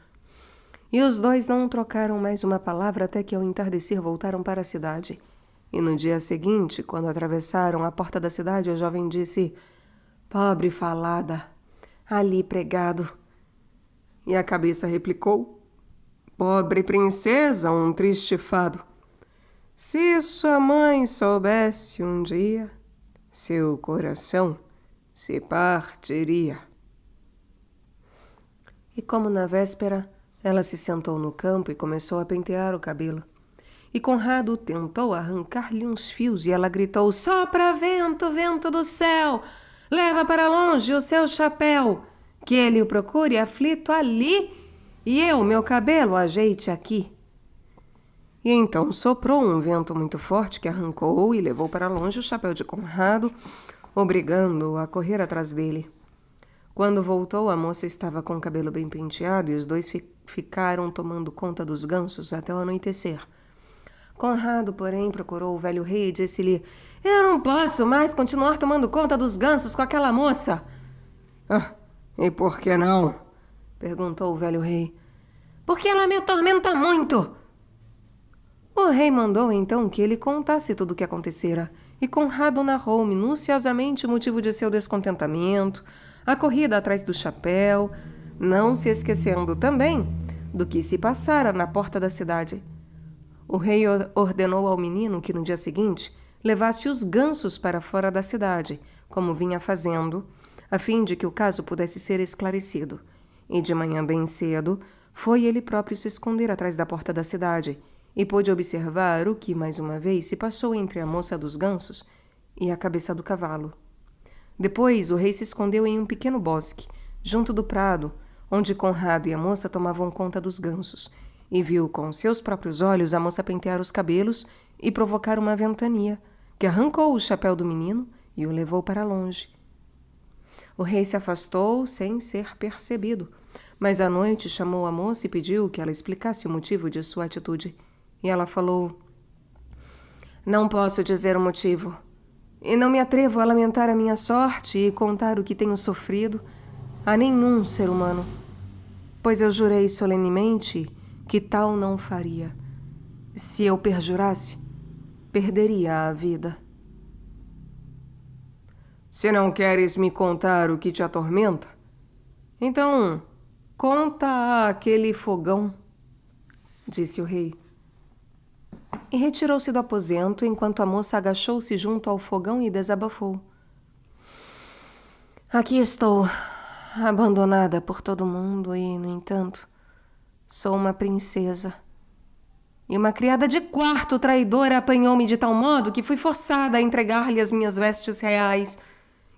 E os dois não trocaram mais uma palavra até que ao entardecer voltaram para a cidade. E no dia seguinte, quando atravessaram a porta da cidade, a jovem disse: "Pobre Falada, ali pregado." E a cabeça replicou: "Pobre princesa, um triste fado. Se sua mãe soubesse um dia, seu coração se partiria." E como na véspera, ela se sentou no campo e começou a pentear o cabelo. E Conrado tentou arrancar-lhe uns fios e ela gritou: "Sopra, vento, vento do céu! Leva para longe o seu chapéu, que ele o procure aflito ali, e eu meu cabelo ajeite aqui." E então soprou um vento muito forte que arrancou e levou para longe o chapéu de Conrado, obrigando-o a correr atrás dele. Quando voltou, a moça estava com o cabelo bem penteado e os dois ficaram tomando conta dos gansos até o anoitecer. Conrado, porém, procurou o velho rei e disse-lhe: "Eu não posso mais continuar tomando conta dos gansos com aquela moça." "Ah, e por que não?" perguntou o velho rei. "Porque ela me atormenta muito." O rei mandou então que ele contasse tudo o que acontecera, e Conrado narrou minuciosamente o motivo de seu descontentamento, a corrida atrás do chapéu, não se esquecendo também do que se passara na porta da cidade. O rei ordenou ao menino que no dia seguinte levasse os gansos para fora da cidade, como vinha fazendo, a fim de que o caso pudesse ser esclarecido. E de manhã bem cedo, foi ele próprio se esconder atrás da porta da cidade e pôde observar o que, mais uma vez, se passou entre a moça dos gansos e a cabeça do cavalo. Depois, o rei se escondeu em um pequeno bosque, junto do prado, onde Conrado e a moça tomavam conta dos gansos, e viu com seus próprios olhos a moça pentear os cabelos e provocar uma ventania, que arrancou o chapéu do menino e o levou para longe. O rei se afastou sem ser percebido, mas à noite chamou a moça e pediu que ela explicasse o motivo de sua atitude. E ela falou: "Não posso dizer o motivo, e não me atrevo a lamentar a minha sorte e contar o que tenho sofrido a nenhum ser humano, pois eu jurei solenemente que tal não faria. Se eu perjurasse, perderia a vida." "Se não queres me contar o que te atormenta, então conta aquele fogão", disse o rei. E retirou-se do aposento enquanto a moça agachou-se junto ao fogão e desabafou: "Aqui estou, abandonada por todo mundo e, no entanto, Sou uma princesa. E uma criada de quarto traidora apanhou-me de tal modo que fui forçada a entregar-lhe as minhas vestes reais.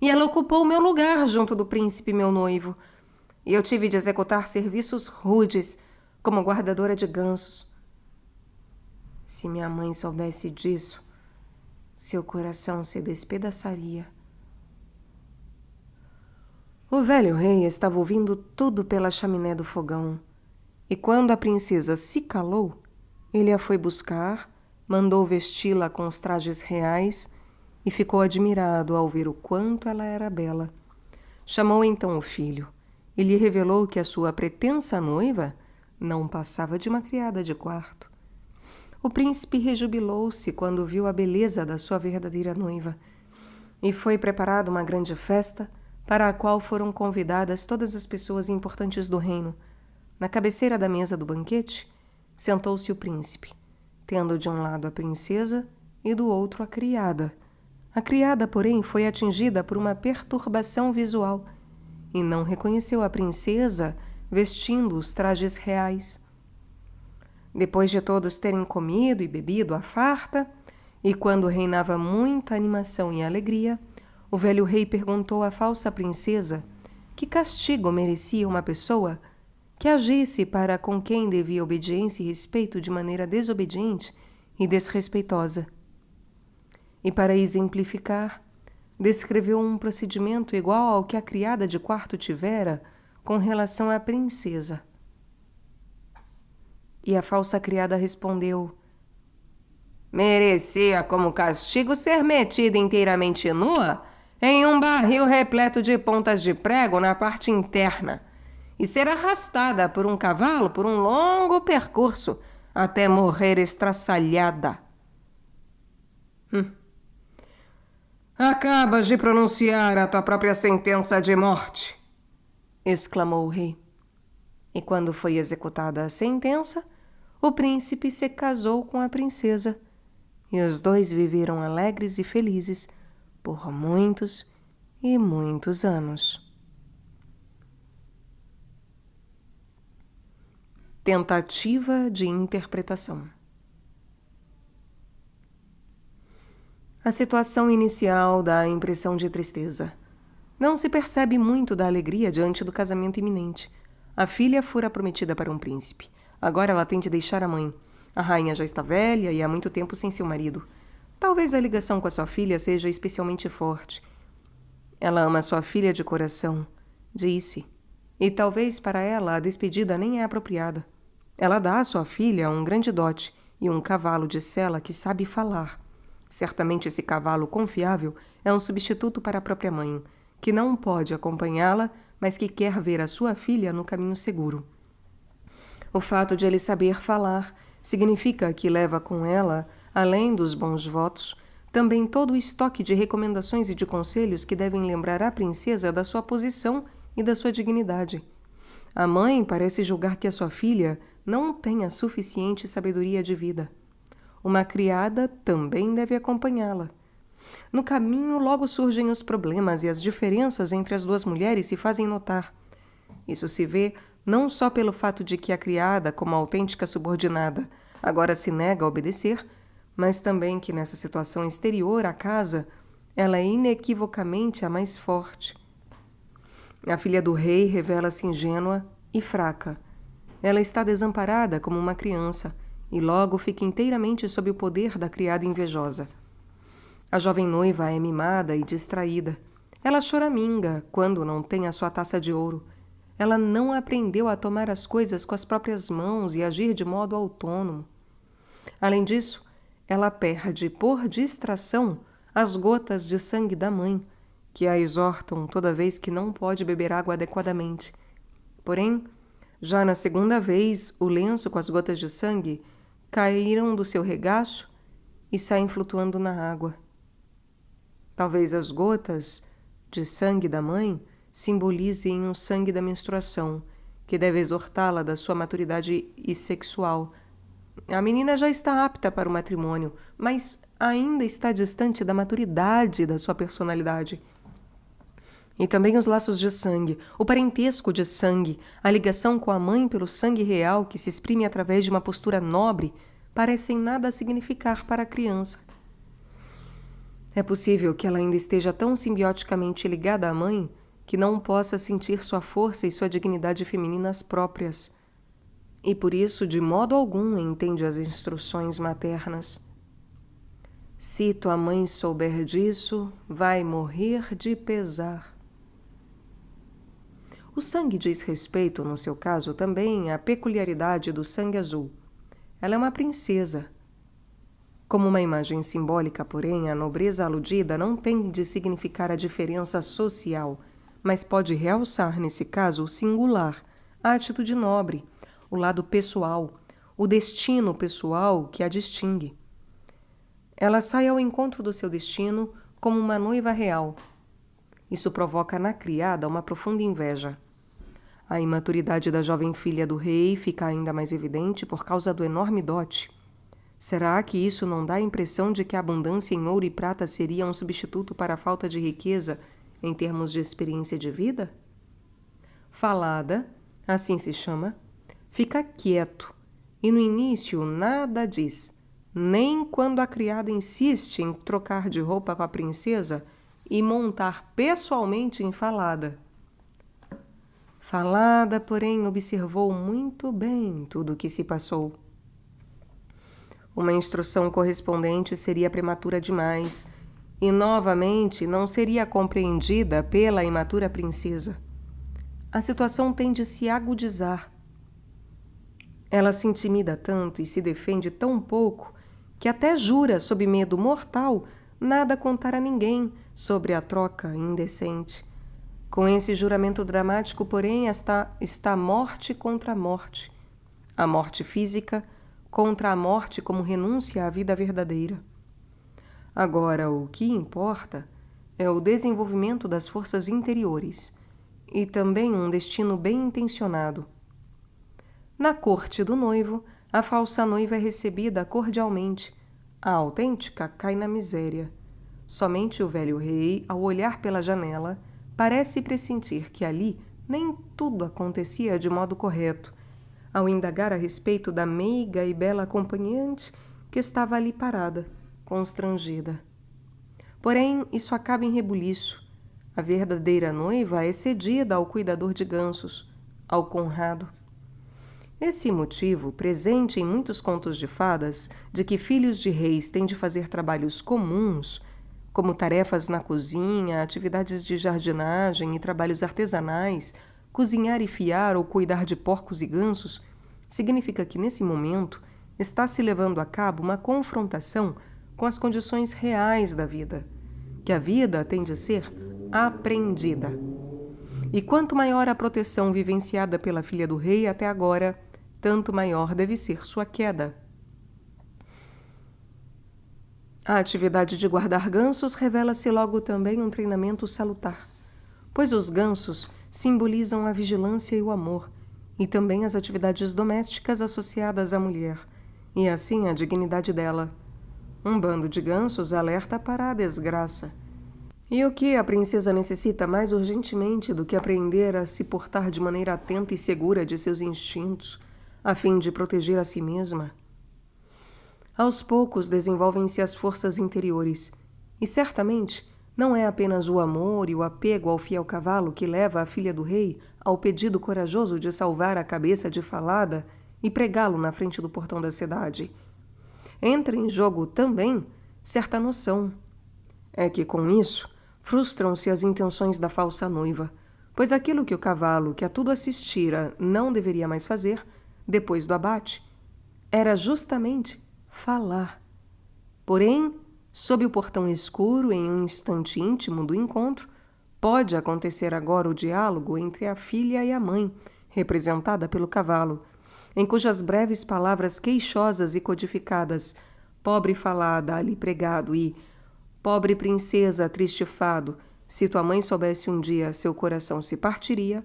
E ela ocupou meu lugar junto do príncipe, meu noivo. E eu tive de executar serviços rudes, como guardadora de gansos. Se minha mãe soubesse disso, seu coração se despedaçaria. O velho rei estava ouvindo tudo pela chaminé do fogão. E quando a princesa se calou, ele a foi buscar, mandou vesti-la com os trajes reais e ficou admirado ao ver o quanto ela era bela. Chamou então o filho e lhe revelou que a sua pretensa noiva não passava de uma criada de quarto. O príncipe rejubilou-se quando viu a beleza da sua verdadeira noiva e foi preparada uma grande festa para a qual foram convidadas todas as pessoas importantes do reino. Na cabeceira da mesa do banquete, sentou-se o príncipe, tendo de um lado a princesa e do outro a criada. A criada, porém, foi atingida por uma perturbação visual e não reconheceu a princesa vestindo os trajes reais. Depois de todos terem comido e bebido à farta, e quando reinava muita animação e alegria, o velho rei perguntou à falsa princesa que castigo merecia uma pessoa que agisse para com quem devia obediência e respeito de maneira desobediente e desrespeitosa. E para exemplificar, descreveu um procedimento igual ao que a criada de quarto tivera com relação à princesa. E a falsa criada respondeu: merecia como castigo ser metida inteiramente nua em um barril repleto de pontas de prego na parte interna e ser arrastada por um cavalo por um longo percurso até morrer estraçalhada. Acabas de pronunciar a tua própria sentença de morte, exclamou o rei. E quando foi executada a sentença, o príncipe se casou com a princesa, e os dois viveram alegres e felizes por muitos e muitos anos. Tentativa de interpretação. A situação inicial dá a impressão de tristeza. Não se percebe muito da alegria diante do casamento iminente. A filha fora prometida para um príncipe. Agora ela tem de deixar a mãe. A rainha já está velha e há muito tempo sem seu marido. Talvez a ligação com a sua filha seja especialmente forte. Ela ama sua filha de coração, disse. E talvez para ela a despedida nem é apropriada. Ela dá à sua filha um grande dote e um cavalo de sela que sabe falar. Certamente esse cavalo confiável é um substituto para a própria mãe, que não pode acompanhá-la, mas que quer ver a sua filha no caminho seguro. O fato de ele saber falar significa que leva com ela, além dos bons votos, também todo o estoque de recomendações e de conselhos que devem lembrar a princesa da sua posição e da sua dignidade. A mãe parece julgar que a sua filha não tem a suficiente sabedoria de vida. Uma criada também deve acompanhá-la. No caminho, logo surgem os problemas e as diferenças entre as duas mulheres se fazem notar. Isso se vê não só pelo fato de que a criada, como autêntica subordinada, agora se nega a obedecer, mas também que nessa situação exterior à casa, ela é inequivocamente a mais forte. A filha do rei revela-se ingênua e fraca. Ela está desamparada como uma criança, e logo fica inteiramente sob o poder da criada invejosa. A jovem noiva é mimada e distraída. Ela choraminga quando não tem a sua taça de ouro. Ela não aprendeu a tomar as coisas com as próprias mãos e agir de modo autônomo. Além disso, ela perde, por distração, as gotas de sangue da mãe, que a exortam toda vez que não pode beber água adequadamente. Porém, já na segunda vez, o lenço com as gotas de sangue caíram do seu regaço e saem flutuando na água. Talvez as gotas de sangue da mãe simbolizem o sangue da menstruação, que deve exortá-la da sua maturidade sexual. A menina já está apta para o matrimônio, mas ainda está distante da maturidade da sua personalidade. E também os laços de sangue, o parentesco de sangue, a ligação com a mãe pelo sangue real que se exprime através de uma postura nobre, parecem nada significar para a criança. É possível que ela ainda esteja tão simbioticamente ligada à mãe que não possa sentir sua força e sua dignidade femininas próprias. E por isso, de modo algum, entende as instruções maternas. Se tua mãe souber disso, vai morrer de pesar. O sangue diz respeito, no seu caso, também à peculiaridade do sangue azul. Ela é uma princesa. Como uma imagem simbólica, porém, a nobreza aludida não tem de significar a diferença social, mas pode realçar, nesse caso, o singular, a atitude nobre, o lado pessoal, o destino pessoal que a distingue. Ela sai ao encontro do seu destino como uma noiva real. Isso provoca na criada uma profunda inveja. A imaturidade da jovem filha do rei fica ainda mais evidente por causa do enorme dote. Será que isso não dá a impressão de que a abundância em ouro e prata seria um substituto para a falta de riqueza em termos de experiência de vida? Falada, assim se chama, fica quieto e no início nada diz, nem quando a criada insiste em trocar de roupa com a princesa e montar pessoalmente em Falada. Falada, porém, observou muito bem tudo o que se passou. Uma instrução correspondente seria prematura demais e, novamente, não seria compreendida pela imatura princesa. A situação tende a se agudizar. Ela se intimida tanto e se defende tão pouco que até jura, sob medo mortal, nada contar a ninguém sobre a troca indecente. Com esse juramento dramático, porém, está morte contra morte. A morte física contra a morte como renúncia à vida verdadeira. Agora, o que importa é o desenvolvimento das forças interiores e também um destino bem intencionado. Na corte do noivo, a falsa noiva é recebida cordialmente. A autêntica cai na miséria. Somente o velho rei, ao olhar pela janela, parece pressentir que ali nem tudo acontecia de modo correto, ao indagar a respeito da meiga e bela acompanhante que estava ali parada, constrangida. Porém, isso acaba em rebuliço. A verdadeira noiva é cedida ao cuidador de gansos, ao Conrado. Esse motivo, presente em muitos contos de fadas, de que filhos de reis têm de fazer trabalhos comuns, como tarefas na cozinha, atividades de jardinagem e trabalhos artesanais, cozinhar e fiar ou cuidar de porcos e gansos, significa que, nesse momento, está se levando a cabo uma confrontação com as condições reais da vida, que a vida tem de ser aprendida. E quanto maior a proteção vivenciada pela filha do rei até agora, tanto maior deve ser sua queda. A atividade de guardar gansos revela-se logo também um treinamento salutar, pois os gansos simbolizam a vigilância e o amor, e também as atividades domésticas associadas à mulher, e assim a dignidade dela. Um bando de gansos alerta para a desgraça. E o que a princesa necessita mais urgentemente do que aprender a se portar de maneira atenta e segura de seus instintos, a fim de proteger a si mesma? Aos poucos desenvolvem-se as forças interiores, e certamente não é apenas o amor e o apego ao fiel cavalo que leva a filha do rei ao pedido corajoso de salvar a cabeça de Falada e pregá-lo na frente do portão da cidade. Entra em jogo também certa noção. É que com isso frustram-se as intenções da falsa noiva, pois aquilo que o cavalo, que a tudo assistira, não deveria mais fazer, depois do abate, era justamente falar. Porém, sob o portão escuro, em um instante íntimo do encontro, pode acontecer agora o diálogo entre a filha e a mãe, representada pelo cavalo, em cujas breves palavras queixosas e codificadas, pobre Falada ali pregado e pobre princesa triste fado, se tua mãe soubesse um dia, seu coração se partiria,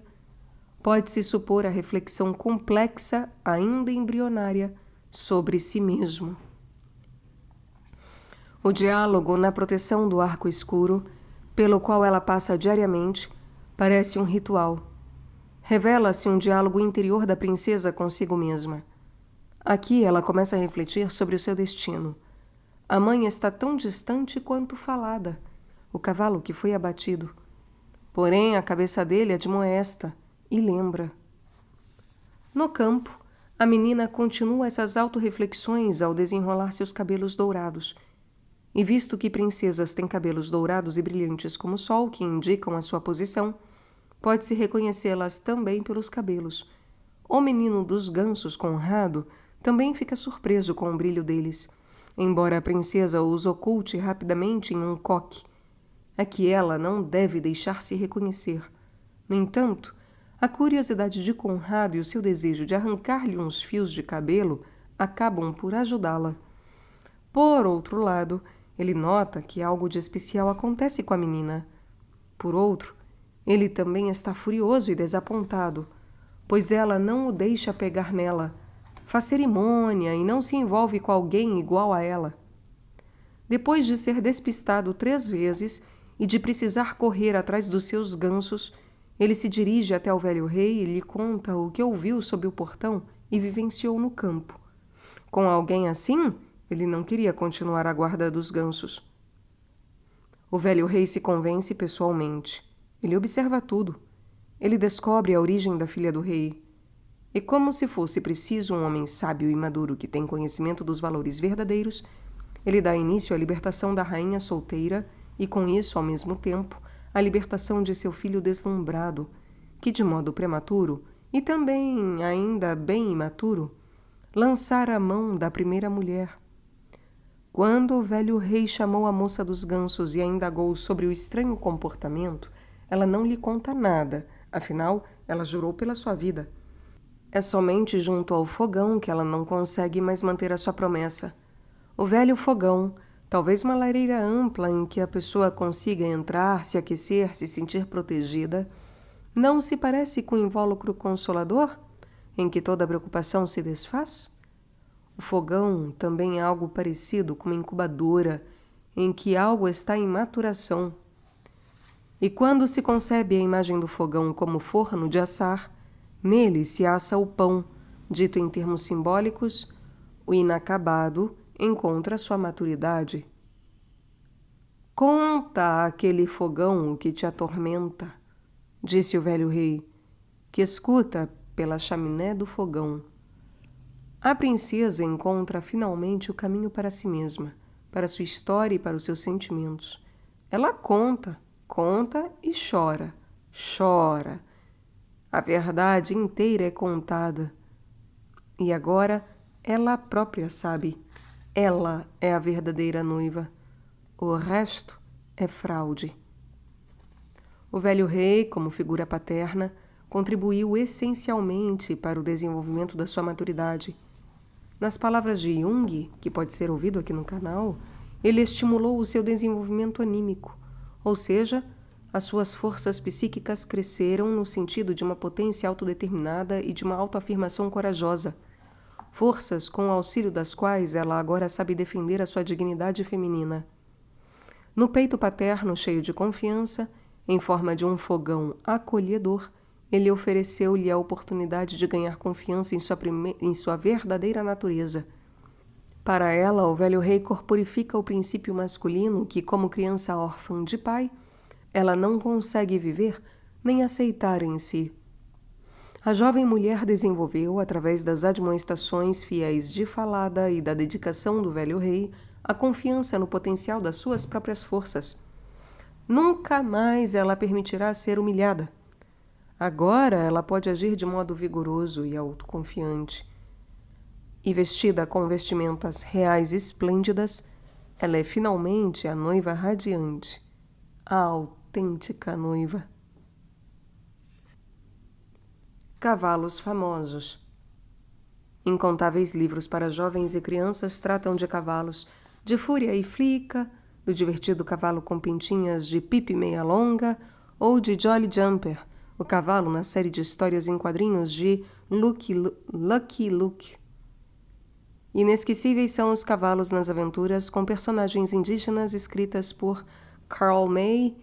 pode-se supor a reflexão complexa, ainda embrionária, sobre si mesmo. O diálogo na proteção do arco escuro, pelo qual ela passa diariamente, Parece um ritual. Revela-se um diálogo interior da princesa consigo mesma. Aqui ela começa a refletir sobre o seu destino. A mãe está tão distante quanto falada, o cavalo que foi abatido. Porém, a cabeça dele admoesta e lembra. No campo, a menina continua essas autorreflexões ao desenrolar seus cabelos dourados. E visto que princesas têm cabelos dourados e brilhantes como o sol, que indicam a sua posição, pode-se reconhecê-las também pelos cabelos. O menino dos gansos, Conrado, também fica surpreso com o brilho deles, embora a princesa os oculte rapidamente em um coque. É que ela não deve deixar-se reconhecer. No entanto, a curiosidade de Conrado e o seu desejo de arrancar-lhe uns fios de cabelo acabam por ajudá-la. Por outro lado, ele nota que algo de especial acontece com a menina. Por outro, ele também está furioso e desapontado, pois ela não o deixa pegar nela, faz cerimônia e não se envolve com alguém igual a ela. Depois de ser despistado 3 vezes e de precisar correr atrás dos seus gansos, ele se dirige até o velho rei e lhe conta o que ouviu sob o portão e vivenciou no campo. Com alguém assim, ele não queria continuar a guarda dos gansos. O velho rei se convence pessoalmente. Ele observa tudo. Ele descobre a origem da filha do rei. E como se fosse preciso um homem sábio e maduro que tem conhecimento dos valores verdadeiros, ele dá início à libertação da rainha solteira e, com isso, ao mesmo tempo, a libertação de seu filho deslumbrado, que, de modo prematuro e também ainda bem imaturo, lançara a mão da primeira mulher. Quando o velho rei chamou a moça dos gansos e a indagou sobre o estranho comportamento, ela não lhe conta nada, afinal, ela jurou pela sua vida. É somente junto ao fogão que ela não consegue mais manter a sua promessa. O velho fogão, talvez uma lareira ampla em que a pessoa consiga entrar, se aquecer, se sentir protegida, não se parece com o invólucro consolador, em que toda preocupação se desfaz? O fogão também é algo parecido com uma incubadora, em que algo está em maturação. E quando se concebe a imagem do fogão como forno de assar, nele se assa o pão, dito em termos simbólicos, o inacabado encontra sua maturidade. Conta aquele fogão o que te atormenta, disse o velho rei, que escuta pela chaminé do fogão. A princesa encontra finalmente o caminho para si mesma, para sua história e para os seus sentimentos. Ela conta e chora, chora. A verdade inteira é contada. E agora ela própria sabe. Ela é a verdadeira noiva. O resto é fraude. O velho rei, como figura paterna, contribuiu essencialmente para o desenvolvimento da sua maturidade. Nas palavras de Jung, que pode ser ouvido aqui no canal, ele estimulou o seu desenvolvimento anímico, ou seja, as suas forças psíquicas cresceram no sentido de uma potência autodeterminada e de uma autoafirmação corajosa, forças com o auxílio das quais ela agora sabe defender a sua dignidade feminina. No peito paterno cheio de confiança, em forma de um fogão acolhedor, ele ofereceu-lhe a oportunidade de ganhar confiança em sua verdadeira natureza. Para ela, o velho rei corporifica o princípio masculino que, como criança órfã de pai, ela não consegue viver nem aceitar em si. A jovem mulher desenvolveu, através das admoestações fiéis de falada e da dedicação do velho rei, a confiança no potencial das suas próprias forças. Nunca mais ela permitirá ser humilhada. Agora ela pode agir de modo vigoroso e autoconfiante. E vestida com vestimentas reais esplêndidas, ela é finalmente a noiva radiante, a autêntica noiva. Cavalos famosos. Incontáveis livros para jovens e crianças tratam de cavalos, de Fúria e Flica, do divertido cavalo com pintinhas de Pipi Meia Longa ou de Jolly Jumper, o cavalo na série de histórias em quadrinhos de Lucky Luke. Inesquecíveis são os cavalos nas aventuras com personagens indígenas escritas por Carl May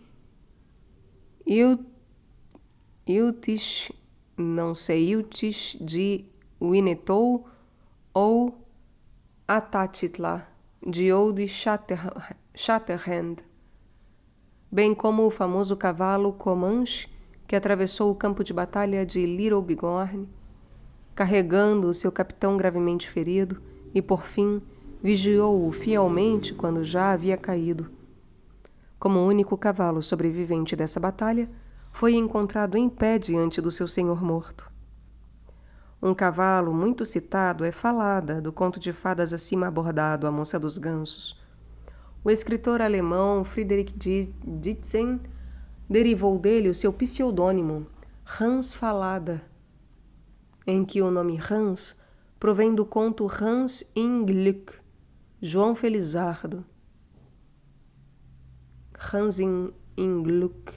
Iltis, não sei, Iltis de Winnetou ou Atatitla de Old Shatterhand, bem como o famoso cavalo Comanche que atravessou o campo de batalha de Little Bighorn, carregando o seu capitão gravemente ferido e, por fim, vigiou-o fielmente quando já havia caído. Como único cavalo sobrevivente dessa batalha, foi encontrado em pé diante do seu senhor morto. Um cavalo muito citado é Falada, do conto de fadas acima abordado, A Moça dos Gansos. O escritor alemão Friedrich Dietzen derivou dele o seu pseudônimo, Hans Falada, em que o nome Hans provém do conto Hans im Glück, João Felizardo. Hans im Glück.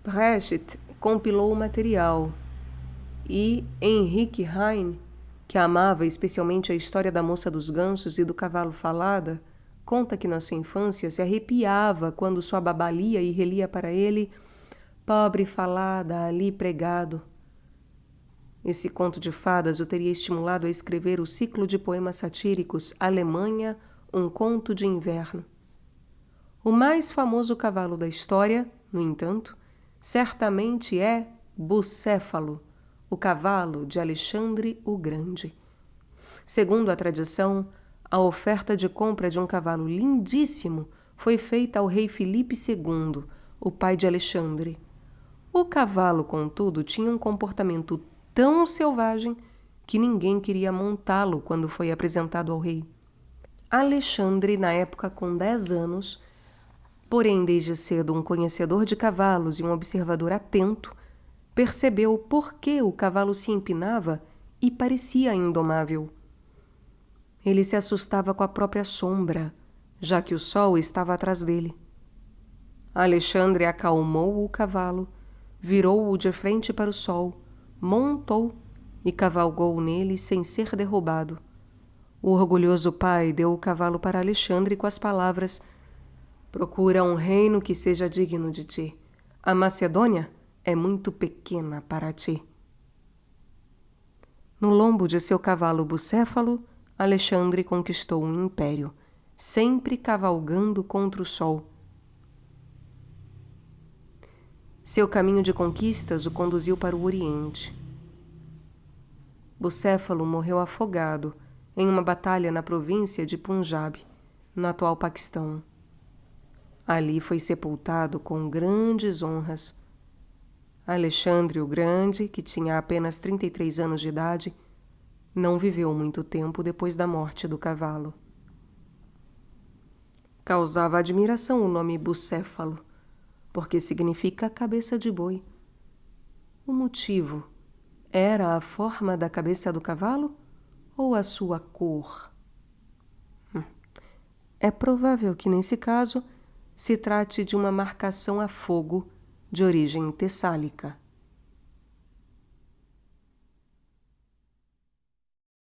Brecht compilou o material e Henrique Heine, que amava especialmente a história da Moça dos Gansos e do cavalo Falada, conta que na sua infância se arrepiava quando sua babá lia e relia para ele Pobre Falada ali pregado. Esse conto de fadas o teria estimulado a escrever o ciclo de poemas satíricos Alemanha, um conto de inverno. O mais famoso cavalo da história, no entanto, certamente é Bucéfalo, o cavalo de Alexandre o Grande. Segundo a tradição, a oferta de compra de um cavalo lindíssimo foi feita ao rei Filipe II, o pai de Alexandre. O cavalo, contudo, tinha um comportamento tão selvagem que ninguém queria montá-lo quando foi apresentado ao rei. Alexandre, na época com 10 anos, porém desde cedo um conhecedor de cavalos e um observador atento, percebeu por que o cavalo se empinava e parecia indomável. Ele se assustava com a própria sombra, já que o sol estava atrás dele. Alexandre acalmou o cavalo, virou-o de frente para o sol, montou e cavalgou nele sem ser derrubado. O orgulhoso pai deu o cavalo para Alexandre com as palavras: Procura um reino que seja digno de ti. A Macedônia é muito pequena para ti. No lombo de seu cavalo Bucéfalo, Alexandre conquistou um império, sempre cavalgando contra o sol. Seu caminho de conquistas o conduziu para o Oriente. Bucéfalo morreu afogado em uma batalha na província de Punjab, no atual Paquistão. Ali foi sepultado com grandes honras. Alexandre o Grande, que tinha apenas 33 anos de idade, não viveu muito tempo depois da morte do cavalo. Causava admiração o nome Bucéfalo, porque significa cabeça de boi. O motivo era a forma da cabeça do cavalo ou a sua cor? É provável que, nesse caso, se trate de uma marcação a fogo de origem tessálica.